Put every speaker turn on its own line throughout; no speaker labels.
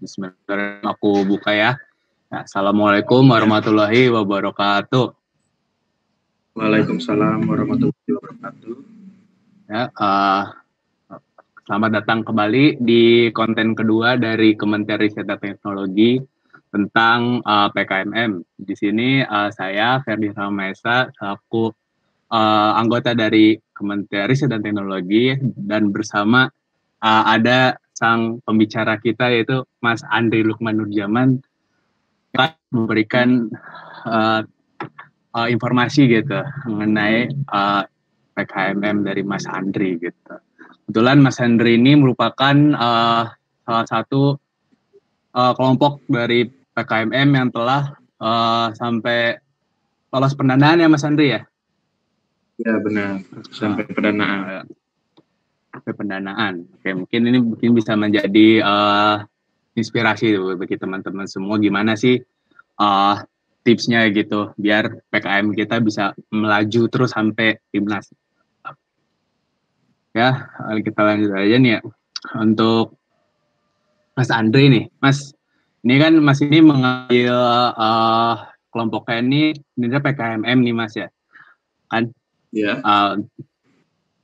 Bismillahirrahmanirrahim. Aku buka ya. Assalamualaikum warahmatullahi wabarakatuh.
Waalaikumsalam warahmatullahi wabarakatuh.
Ya, selamat datang kembali di konten kedua dari Kementerian Riset dan Teknologi tentang PKMM. Di sini saya Ferdi Ramesa selaku anggota dari Kementerian Riset dan Teknologi, dan bersama ada sang pembicara kita yaitu Mas Andri Lukman Nurjaman yang memberikan informasi gitu mengenai PKMM dari Mas Andri gitu. Kebetulan Mas Andri ini merupakan salah satu kelompok dari PKMM yang telah sampai lolos pendanaan ya Mas Andri ya? Ya
benar, sampai pendanaan.
Sampai pendanaan. Oke, mungkin ini bisa menjadi inspirasi bagi teman-teman semua gimana sih tipsnya gitu biar PKM kita bisa melaju terus sampai timnas. Ya, kita lanjut aja nih ya. Untuk Mas Andri nih, Mas, ini kan Mas ini mengambil kelompoknya ini PKMM nih Mas ya, kan?
Iya.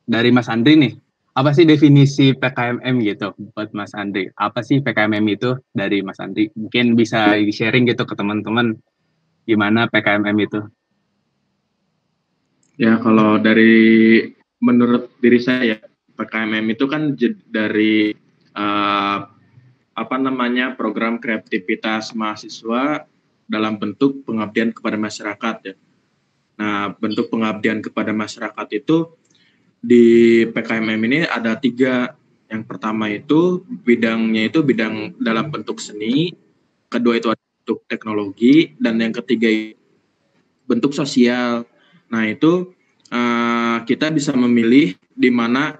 Dari Mas Andri nih, apa sih definisi PKMM gitu buat Mas Andri? Apa sih PKMM itu dari Mas Andri? Mungkin bisa di-sharing gitu ke teman-teman gimana PKMM itu?
Ya, kalau menurut diri saya, PKMM itu kan dari program kreativitas mahasiswa dalam bentuk pengabdian kepada masyarakat ya. Nah, bentuk pengabdian kepada masyarakat itu di PKMM ini ada 3. Yang pertama itu bidangnya itu bidang dalam bentuk seni, kedua itu ada bentuk teknologi, dan yang ketiga bentuk sosial. Nah itu kita bisa memilih di mana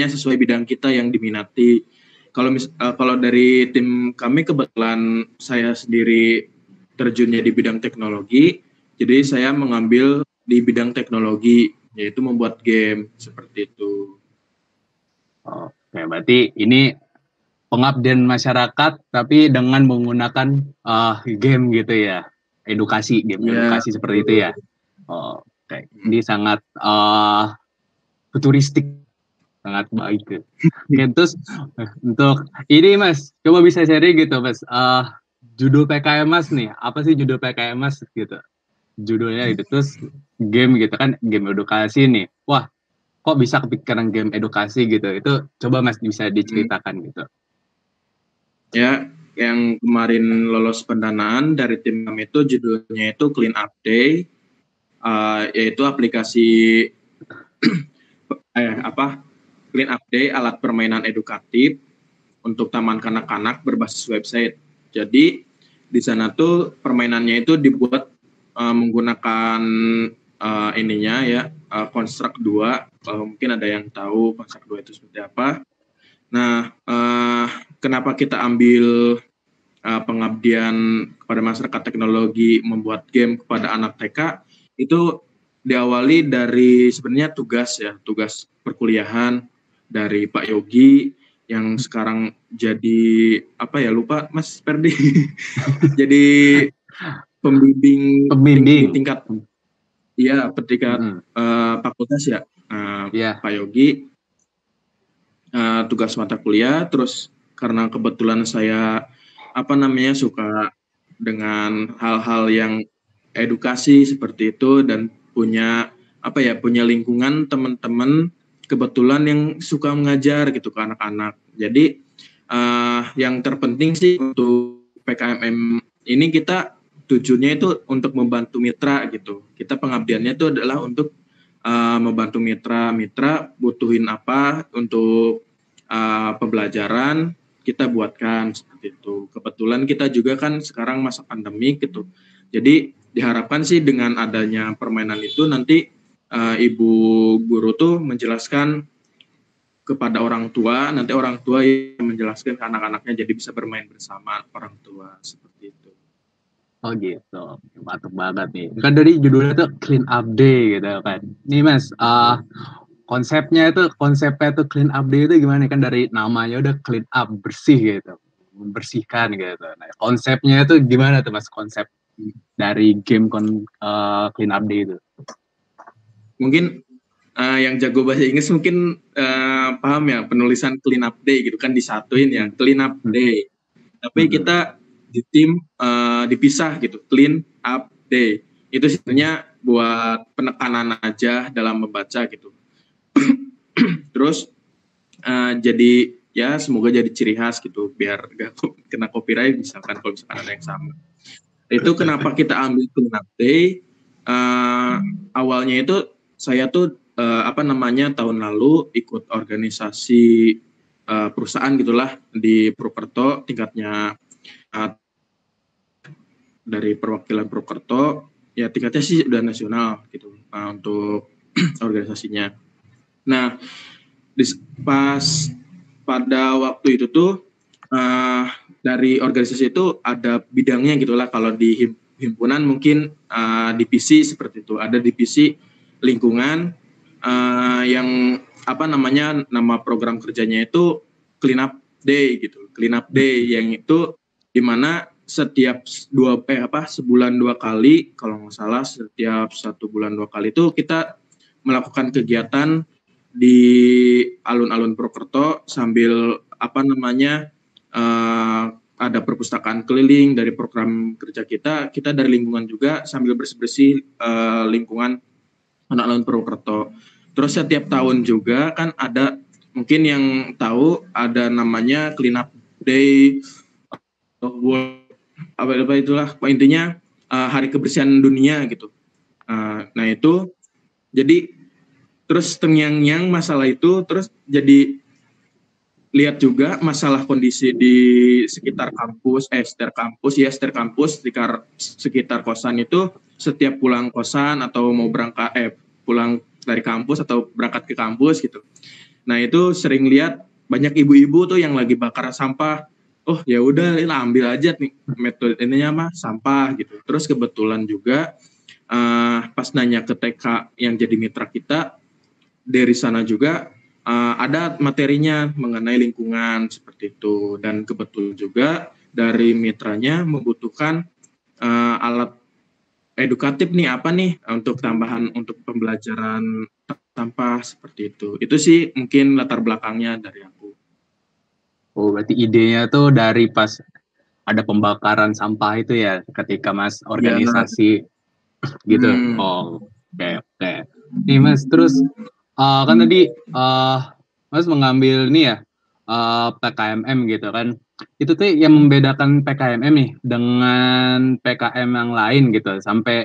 sesuai bidang kita yang diminati. Kalau dari tim kami kebetulan saya sendiri terjunnya di bidang teknologi, jadi saya mengambil di bidang teknologi, yaitu membuat game seperti itu.
Oke, berarti ini pengabdian masyarakat tapi dengan menggunakan game gitu ya, edukasi seperti itu ya. Oke, ini sangat futuristik, sangat baik. Oke, terus untuk ini Mas, coba bisa sharing gitu Mas, judul PKM Mas nih, apa sih judul PKM Mas gitu? Judulnya itu terus game gitu kan, game edukasi nih. Wah, kok bisa kepikiran game edukasi gitu? Itu coba Mas bisa diceritakan gitu.
Ya, yang kemarin lolos pendanaan dari tim kami itu judulnya itu Clean Up Day, yaitu aplikasi Clean Up Day alat permainan edukatif untuk taman kanak-kanak berbasis website. Jadi di sana tuh permainannya itu dibuat menggunakan Construct 2. Mungkin ada yang tahu Construct 2 itu seperti apa. Nah, kenapa kita ambil pengabdian kepada masyarakat teknologi membuat game kepada anak TK, itu diawali dari sebenarnya tugas perkuliahan dari Pak Yogi yang sekarang jadi lupa Mas Ferdi jadi pembimbing di tingkat fakultas ya. Pak Yogi tugas mata kuliah, terus karena kebetulan saya suka dengan hal-hal yang edukasi seperti itu dan punya lingkungan teman-teman kebetulan yang suka mengajar gitu ke anak-anak. Jadi yang terpenting sih untuk PKMM ini kita tujuannya itu untuk membantu mitra gitu. Kita pengabdiannya itu adalah untuk membantu mitra butuhin apa untuk pembelajaran, kita buatkan seperti itu. Kebetulan kita juga kan sekarang masa pandemi gitu. Jadi diharapkan sih dengan adanya permainan itu nanti ibu guru tuh menjelaskan kepada orang tua, nanti orang tua yang menjelaskan ke anak-anaknya jadi bisa bermain bersama orang tua seperti itu.
Oh gitu, mantap banget nih. Kan dari judulnya tuh Clean Up Day gitu kan. Nih Mas, konsepnya itu clean up day itu gimana kan, dari namanya udah clean up, bersih gitu, membersihkan gitu. Nah, konsepnya itu gimana tuh Mas, konsep dari game clean up day itu?
Mungkin yang jago bahasa Inggris mungkin paham ya, penulisan clean up day gitu kan, disatuin ya, clean up day. Tapi kita di tim dipisah gitu, clean up day. Itu sebenarnya buat penekanan aja dalam membaca gitu. Terus jadi ya semoga jadi ciri khas gitu, biar gak kena copyright misalkan kalau misalkan ada yang sama. Itu kenapa kita ambil clean up day? Awalnya itu saya tuh tahun lalu ikut organisasi perusahaan gitulah di Purwokerto, tingkatnya dari perwakilan Purwokerto, ya tingkatnya sih udah nasional gitu untuk organisasinya. Nah, pas pada waktu itu tuh dari organisasi itu ada bidangnya gitulah. Kalau di himpunan mungkin divisi seperti itu, ada divisi lingkungan yang nama program kerjanya itu clean up day gitu, clean up day yang itu dimana setiap sebulan 2 kali, kalau nggak salah setiap 1 bulan 2 kali itu kita melakukan kegiatan di alun-alun Purwokerto sambil ada perpustakaan keliling dari program kerja kita dari lingkungan juga sambil bersih-bersih lingkungan alun-alun Purwokerto. Terus setiap tahun juga kan ada, mungkin yang tahu ada namanya clean up day, itulah intinya hari kebersihan dunia gitu. Nah itu jadi terus tengyang-nyang masalah itu, terus jadi lihat juga masalah kondisi di sekitar kampus, sekitar kosan itu, setiap pulang kosan atau mau berangkat pulang dari kampus atau berangkat ke kampus gitu. Nah itu sering lihat banyak ibu-ibu tuh yang lagi bakar sampah. Oh ya udah, ambil aja nih metode ininya sampah gitu. Terus kebetulan juga pas nanya ke TK yang jadi mitra kita, dari sana juga ada materinya mengenai lingkungan seperti itu, dan kebetulan juga dari mitranya membutuhkan alat edukatif nih untuk tambahan untuk pembelajaran sampah seperti itu. Itu sih mungkin latar belakangnya dari aku.
Oh, berarti idenya tuh dari pas ada pembakaran sampah itu ya, ketika Mas organisasi gitu. Oh, oke. Nih Mas, terus kan tadi Mas mengambil nih ya PKMM gitu kan. Itu tuh yang membedakan PKMM nih dengan PKM yang lain gitu, sampai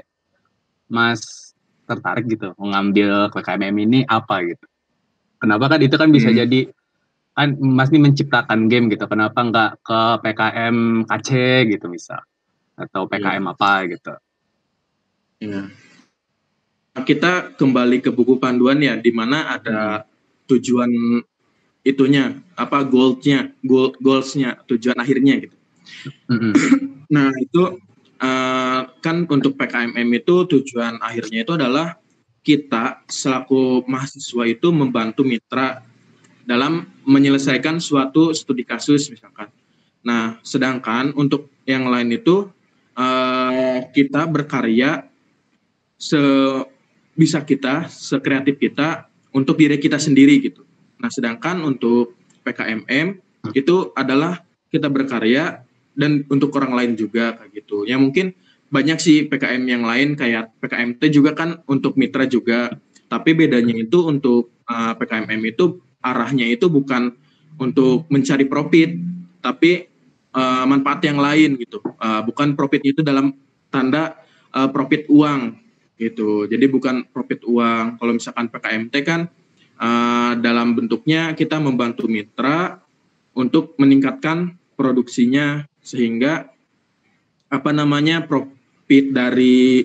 Mas tertarik gitu mengambil PKMM ini apa gitu. Kenapa kan itu kan bisa jadi, kan Mas ini menciptakan game gitu, kenapa nggak ke PKM KC gitu misal, atau PKM apa gitu.
Ya. Kita kembali ke buku panduan ya, di mana ada tujuan itunya, goalsnya, tujuan akhirnya gitu. Nah itu kan untuk PKMM itu tujuan akhirnya itu adalah kita selaku mahasiswa itu membantu mitra dalam menyelesaikan suatu studi kasus misalkan. Nah sedangkan untuk yang lain itu kita berkarya sebisa kita, sekreatif kita untuk diri kita sendiri gitu. Nah sedangkan untuk PKMM itu adalah kita berkarya dan untuk orang lain juga kayak gitu. Ya mungkin banyak sih PKM yang lain, kayak PKMT juga kan untuk mitra juga. Tapi bedanya itu untuk PKMM itu arahnya itu bukan untuk mencari profit, tapi manfaat yang lain gitu. Bukan profit itu dalam tanda profit uang gitu. Jadi bukan profit uang. Kalau misalkan PKMT kan dalam bentuknya kita membantu mitra untuk meningkatkan produksinya sehingga profit dari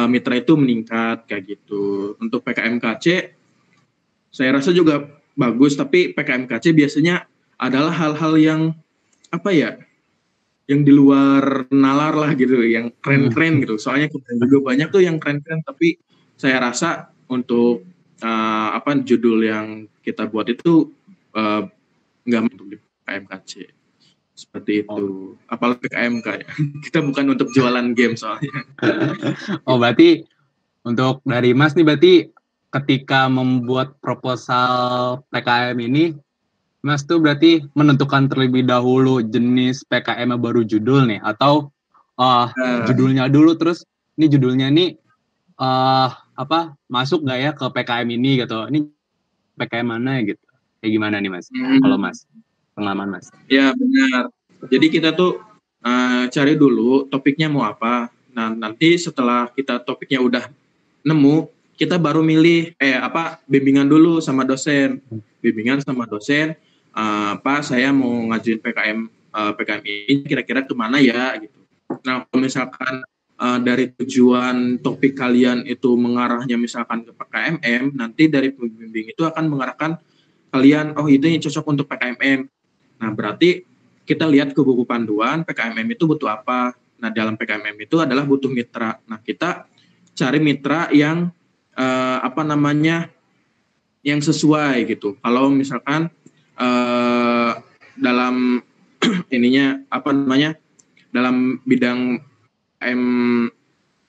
mitra itu meningkat kayak gitu. Untuk PKMKC saya rasa juga bagus, tapi PKMKC biasanya adalah hal-hal yang yang di luar nalar lah gitu, yang keren-keren gitu. Soalnya juga banyak tuh yang keren-keren, tapi saya rasa untuk judul yang kita buat itu nggak untuk di PKMKC seperti itu. Apalagi PKMK ya. Kita bukan untuk jualan game soalnya.
Berarti untuk dari Mas nih, berarti ketika membuat proposal PKM ini, Mas tuh berarti menentukan terlebih dahulu jenis PKM baru judul nih, atau judulnya dulu, terus ini judulnya nih masuk nggak ya ke PKM ini gitu? Ini PKM mana gitu? Kayak gimana nih Mas? Kalau Mas, pengalaman Mas?
Ya benar. Jadi kita tuh cari dulu topiknya mau apa. Nah nanti setelah kita topiknya udah nemu, kita baru milih bimbingan dulu sama dosen. Bimbingan sama dosen, Pak saya mau ngajuin PKM ini kira-kira kemana ya gitu. Nah kalau misalkan dari tujuan topik kalian itu mengarahnya misalkan ke PKMM, nanti dari pembimbing itu akan mengarahkan kalian, itu yang cocok untuk PKMM. Nah berarti kita lihat ke buku panduan PKMM itu butuh apa. Nah dalam PKMM itu adalah butuh mitra. Nah kita cari mitra yang yang sesuai gitu. Kalau misalkan dalam dalam bidang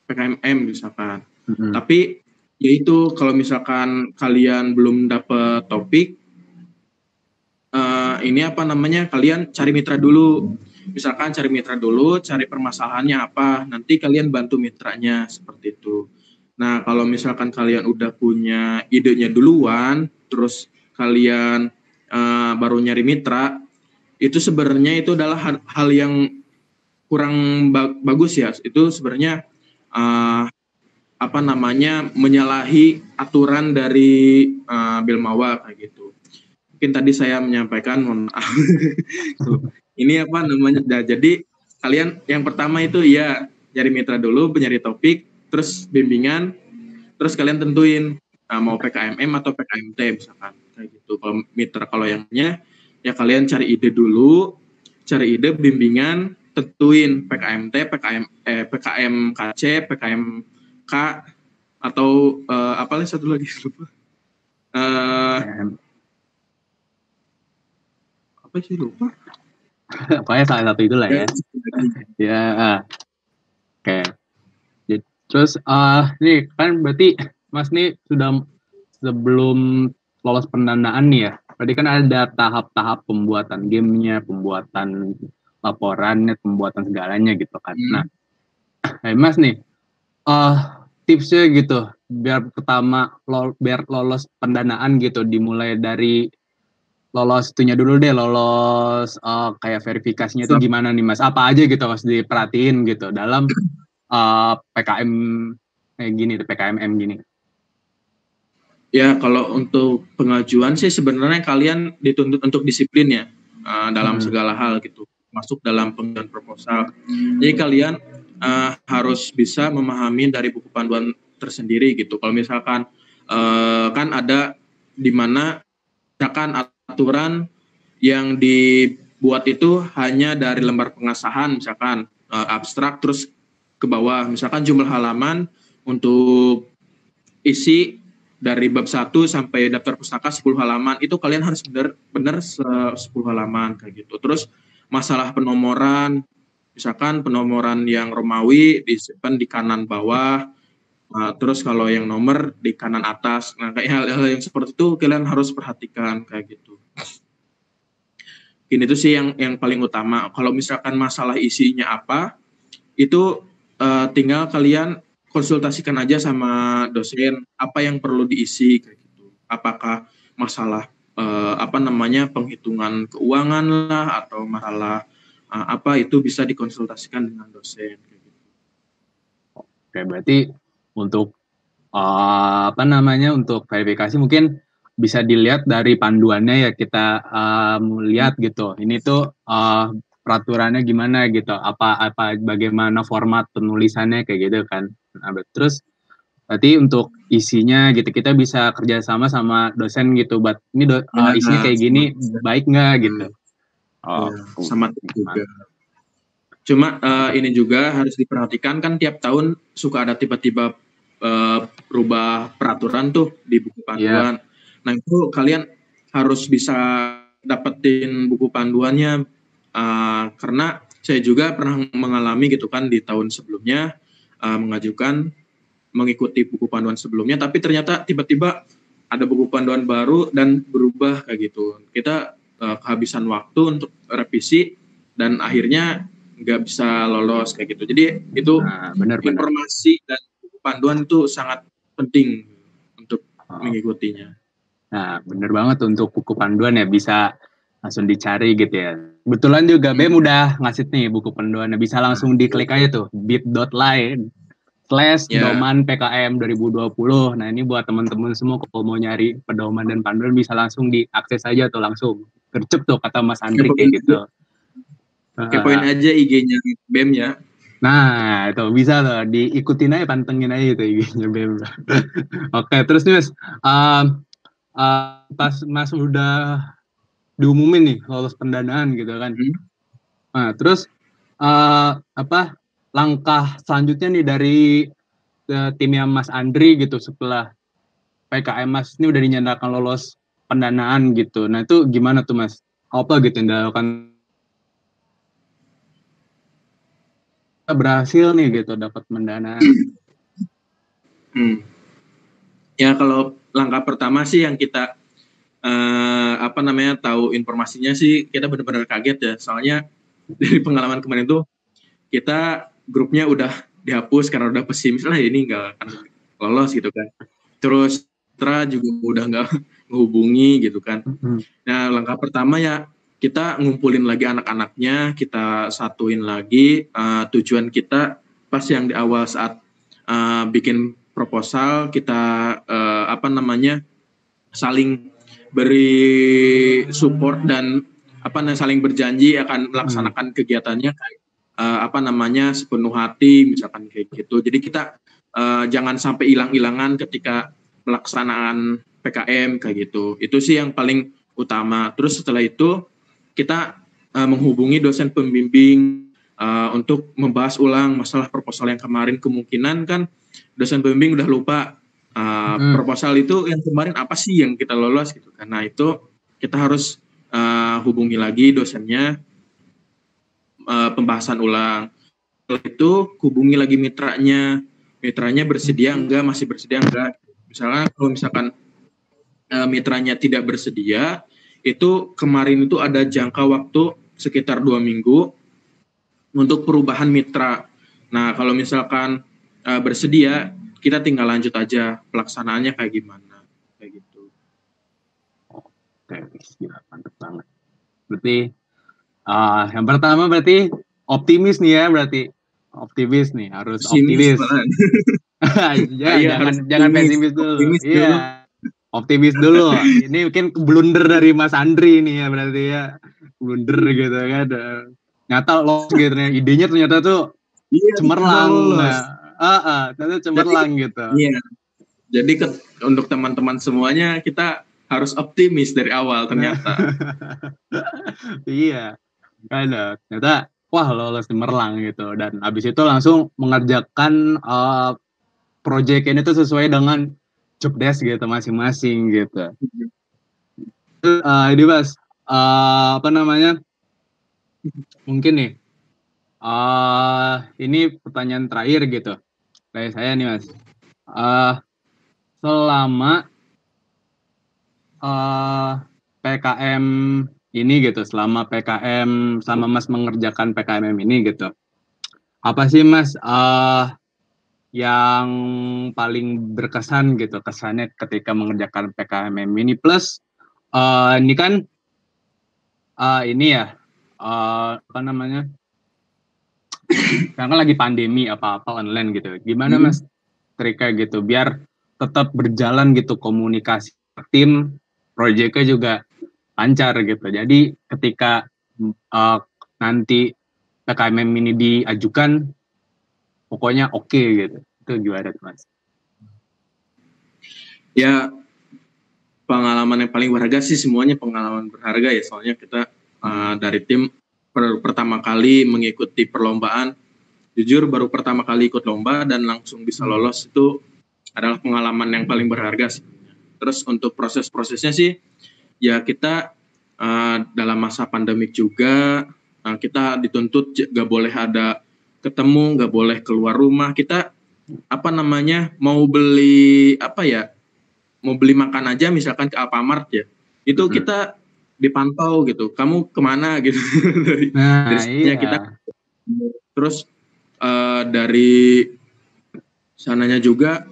PKMM misalkan. Tapi yaitu kalau misalkan kalian belum dapat topik, kalian cari mitra dulu. Misalkan cari mitra dulu, cari permasalahannya apa, nanti kalian bantu mitranya seperti itu. Nah, kalau misalkan kalian udah punya idenya duluan, terus kalian baru nyari mitra, itu sebenarnya itu adalah hal yang kurang bagus ya. Itu sebenarnya menyalahi aturan dari Bilmawa kayak gitu. Mungkin tadi saya menyampaikan, mohon maaf. Ini jadi kalian yang pertama itu ya cari mitra dulu, nyari topik, terus bimbingan, terus kalian tentuin mau PKMM atau PKMT misalkan kayak gitu. Kalau mitra, kalau yangnya ya kalian cari ide dulu, cari ide, bimbingan, tentuin PKMT, PKMKC, PKMK, atau satu lagi lupa. Lupa.
Pokoknya salah satu itulah ya. Ya. Oke. Terus nih kan berarti Mas nih sudah sebelum lolos pendanaan nih ya. Berarti kan ada tahap-tahap pembuatan gamenya, pembuatan laporannya, pembuatan segalanya gitu kan. Nah, Mas nih tipsnya gitu biar lolos pendanaan gitu, dimulai dari lolos itunya dulu deh, lolos kayak verifikasinya itu gimana nih Mas? Apa aja gitu Mas diperhatiin gitu dalam PKM kayak gini, PKMM gini?
Ya kalau untuk pengajuan sih sebenarnya kalian dituntut untuk disiplin ya dalam segala hal gitu, masuk dalam pengajuan proposal. Jadi kalian harus bisa memahami dari buku panduan tersendiri gitu. Kalau misalkan kan ada di mana misalkan aturan yang dibuat itu hanya dari lembar pengesahan, misalkan abstrak terus ke bawah, misalkan jumlah halaman untuk isi dari bab 1 sampai daftar pustaka 10 halaman, itu kalian harus benar 10 halaman kayak gitu. Terus masalah penomoran, misalkan penomoran yang Romawi disimpan di kanan bawah, terus kalau yang nomor di kanan atas. Nah, kayak hal-hal yang seperti itu kalian harus perhatikan kayak gitu. Ini tuh sih yang paling utama. Kalau misalkan masalah isinya apa, itu tinggal kalian konsultasikan aja sama dosen apa yang perlu diisi kayak gitu. Apakah masalah penghitungan keuangan lah atau masalah itu bisa dikonsultasikan dengan dosen kayak gitu.
Oke, berarti untuk untuk verifikasi mungkin bisa dilihat dari panduannya ya, kita lihat gitu. Ini tuh peraturannya gimana gitu, bagaimana format penulisannya kayak gitu kan. Nah, terus berarti untuk isinya gitu kita bisa kerjasama sama dosen gitu, buat ini isinya kayak gini baik nggak gitu.
Sama juga. Cuma ini juga harus diperhatikan kan tiap tahun suka ada tiba-tiba rubah peraturan tuh di buku panduan. Nah itu kalian harus bisa dapetin buku panduannya, karena saya juga pernah mengalami gitu kan di tahun sebelumnya mengajukan mengikuti buku panduan sebelumnya, tapi ternyata tiba-tiba ada buku panduan baru dan berubah kayak gitu. Kita kehabisan waktu untuk revisi dan akhirnya nggak bisa lolos kayak gitu. Jadi itu
benar.
informasi dan buku panduan itu sangat penting untuk mengikutinya.
Nah, bener banget tuh, untuk buku panduan ya bisa langsung dicari gitu ya. Kebetulan juga BEM udah ngasih nih buku panduannya, bisa langsung diklik aja tuh bit.ly/doman PKM 2020. Nah, ini buat teman-teman semua kalau mau nyari pedoman dan panduan bisa langsung diakses aja tuh, langsung gercep tuh kata Mas Andri kayak gitu.
Kepoin aja IG-nya BEM ya.
Nah, itu bisa tuh diikutin aja, pantengin aja itu IG-nya BEM. Oke, terus nih Mas, pas Mas udah diumumin nih lolos pendanaan gitu kan. Nah, terus langkah selanjutnya nih dari timnya Mas Andri gitu setelah PKM Mas ini udah dinyatakan lolos pendanaan gitu. Nah, itu gimana tuh Mas? Apa gitu yang dilakukan? Berhasil nih gitu dapat pendanaan.
Ya kalau langkah pertama sih yang kita tahu informasinya sih kita benar-benar kaget ya, soalnya dari pengalaman kemarin tuh kita grupnya udah dihapus karena udah pesimis lah ini nggak akan lolos gitu kan. Terus Tra juga udah nggak menghubungi gitu kan. Nah langkah pertama ya kita ngumpulin lagi anak-anaknya, kita satuin lagi tujuan kita pas yang di awal saat bikin proposal kita saling beri support dan saling berjanji akan melaksanakan kegiatannya sepenuh hati misalkan kayak gitu. Jadi kita jangan sampai hilang-hilangan ketika pelaksanaan PKM kayak gitu. Itu sih yang paling utama. Terus setelah itu kita menghubungi dosen pembimbing untuk membahas ulang masalah proposal yang kemarin. Kemungkinan kan dosen pembimbing udah lupa proposal itu yang kemarin apa sih yang kita lolos gitu. Karena itu kita harus hubungi lagi dosennya, pembahasan ulang. Setelah itu hubungi lagi mitranya bersedia enggak, masih bersedia enggak. Kalau misalkan mitranya tidak bersedia, itu kemarin itu ada jangka waktu sekitar 2 minggu untuk perubahan mitra. Nah kalau misalkan bersedia, kita tinggal lanjut aja pelaksanaannya kayak gimana, kayak gitu.
Oke, mantap banget. Berarti yang pertama berarti optimis nih ya, berarti optimis nih, harus optimis. Jangan pesimis dulu. Iya, optimis dulu. Ini mungkin blunder dari Mas Andri nih ya, berarti ya blunder gitu kan. Nyata lolos gitu, idenya ternyata tuh cemerlang. Ternyata cemerlang gitu.
Iya. Jadi untuk teman-teman semuanya kita harus optimis dari awal ternyata.
Iya. Ternyata wah lolos cemerlang gitu, dan habis itu langsung mengerjakan project ini tuh sesuai dengan job desk gitu masing-masing gitu. Ini Mas, mungkin nih ini pertanyaan terakhir gitu dari saya nih Mas. Selama PKM ini gitu, selama PKM sama Mas mengerjakan PKM ini gitu, apa sih Mas yang paling berkesan gitu kesannya ketika mengerjakan PKM ini, plus ini kan ini ya karena lagi pandemi, apa-apa online gitu, gimana Mas triknya gitu biar tetap berjalan gitu komunikasi tim, proyeknya juga lancar gitu, jadi ketika nanti PKM ini diajukan pokoknya oke gitu. Itu gimana Mas?
Ya pengalaman yang paling berharga sih, semuanya pengalaman berharga ya, soalnya kita dari tim pertama kali mengikuti perlombaan, jujur baru pertama kali ikut lomba dan langsung bisa lolos, itu adalah pengalaman yang paling berharga sih. Terus untuk proses-prosesnya sih, ya kita dalam masa pandemik juga kita dituntut gak boleh ada ketemu, gak boleh keluar rumah. Kita mau beli mau beli makan aja misalkan ke Alfamart ya, itu kita dipantau gitu, kamu kemana gitu. dari kita terus dari sananya juga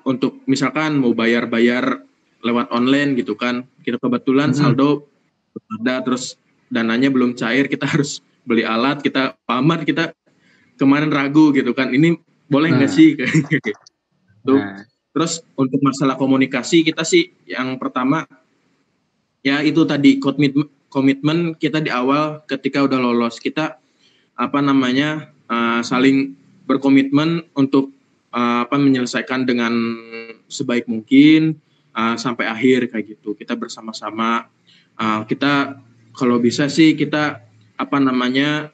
untuk misalkan mau bayar lewat online gitu kan, kita kebetulan saldo ada, terus dananya belum cair, kita harus beli alat, kita Alfamart, kita kemarin ragu gitu kan, ini boleh nggak sih kayak gitu. Terus untuk masalah komunikasi kita sih yang pertama ya itu tadi komitmen kita di awal ketika udah lolos, kita saling berkomitmen untuk menyelesaikan dengan sebaik mungkin sampai akhir kayak gitu. Kita bersama-sama kita kalau bisa sih kita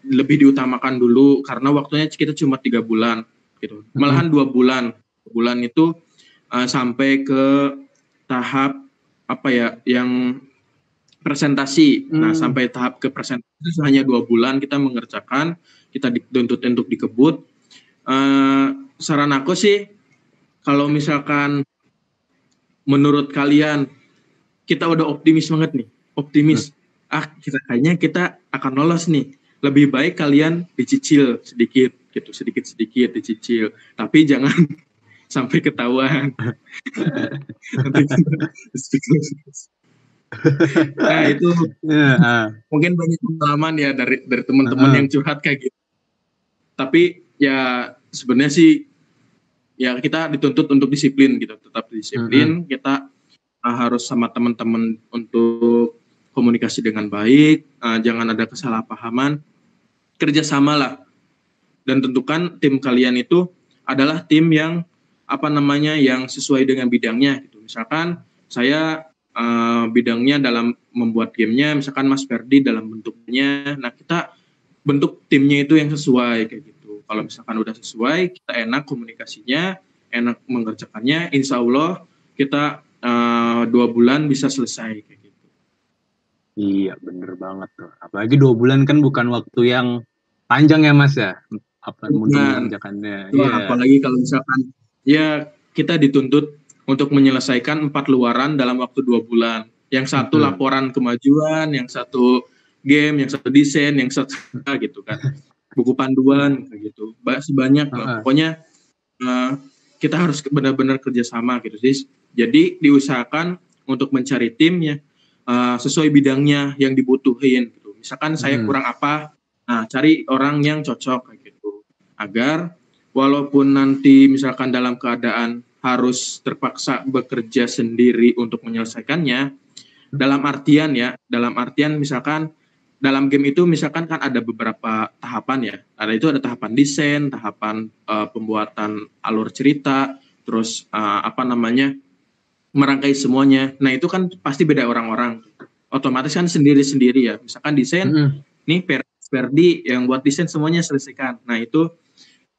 lebih diutamakan dulu karena waktunya kita cuma 3 bulan gitu. Malahan 2 bulan. Bulan itu sampai ke tahap yang presentasi. Nah, sampai tahap ke presentasi hanya 2 bulan kita mengerjakan, kita dituntut untuk dikebut. Saran aku sih kalau misalkan menurut kalian kita udah optimis banget nih, kayaknya kita akan lolos nih. Lebih baik kalian dicicil sedikit gitu, sedikit dicicil, tapi jangan sampai ketahuan. Nah itu mungkin banyak pengalaman ya dari teman-teman yang curhat kayak gitu. Tapi ya sebenarnya sih ya kita dituntut untuk disiplin gitu, tetap disiplin. Kita harus sama teman-teman untuk komunikasi dengan baik, jangan ada kesalahpahaman, kerjasama lah, dan tentukan tim kalian itu adalah tim yang yang sesuai dengan bidangnya gitu. Misalkan saya bidangnya dalam membuat gamenya, misalkan Mas Ferdi dalam bentuknya, nah kita bentuk timnya itu yang sesuai kayak gitu. Kalau misalkan udah sesuai, kita enak komunikasinya, enak mengerjakannya, insya Allah kita 2 bulan bisa selesai kayak gitu.
Iya bener banget tuh, apalagi 2 bulan kan bukan waktu yang panjang ya Mas ya, untuk mengerjakannya.
Apalagi kalau misalkan ya kita dituntut untuk menyelesaikan 4 luaran dalam waktu 2 bulan. Yang satu laporan kemajuan, yang satu game, yang satu desain, yang satu gitu kan. Buku panduan kayak gitu. Sebanyak pokoknya kita harus benar-benar kerjasama gitu. Jadi diusahakan untuk mencari timnya sesuai bidangnya yang dibutuhin gitu. Misalkan saya kurang apa, nah cari orang yang cocok kayak gitu. Agar walaupun nanti misalkan dalam keadaan harus terpaksa bekerja sendiri untuk menyelesaikannya, dalam artian misalkan dalam game itu misalkan kan ada beberapa tahapan ya, ada tahapan desain, tahapan pembuatan alur cerita, terus merangkai semuanya. Nah itu kan pasti beda orang-orang, otomatis kan sendiri-sendiri ya. Misalkan desain, nih Ferdi yang buat desain semuanya selesaikan. Nah itu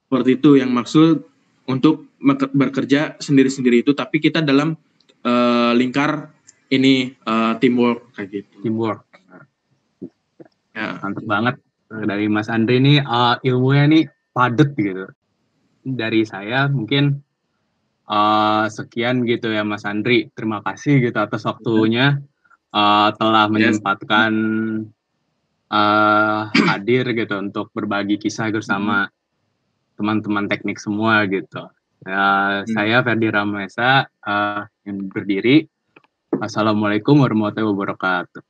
seperti itu yang maksud untuk bekerja sendiri-sendiri itu, tapi kita dalam lingkar ini teamwork kayak gitu.
Teamwork. Ya. Mantap banget dari Mas Andre ini, ilmunya nih padat gitu. Dari saya mungkin sekian gitu ya Mas Andri, terima kasih gitu atas waktunya, telah menyempatkan hadir gitu untuk berbagi kisah bersama teman-teman teknik semua gitu. Saya Ferdi Ramesa yang berdiri. Assalamualaikum warahmatullahi wabarakatuh.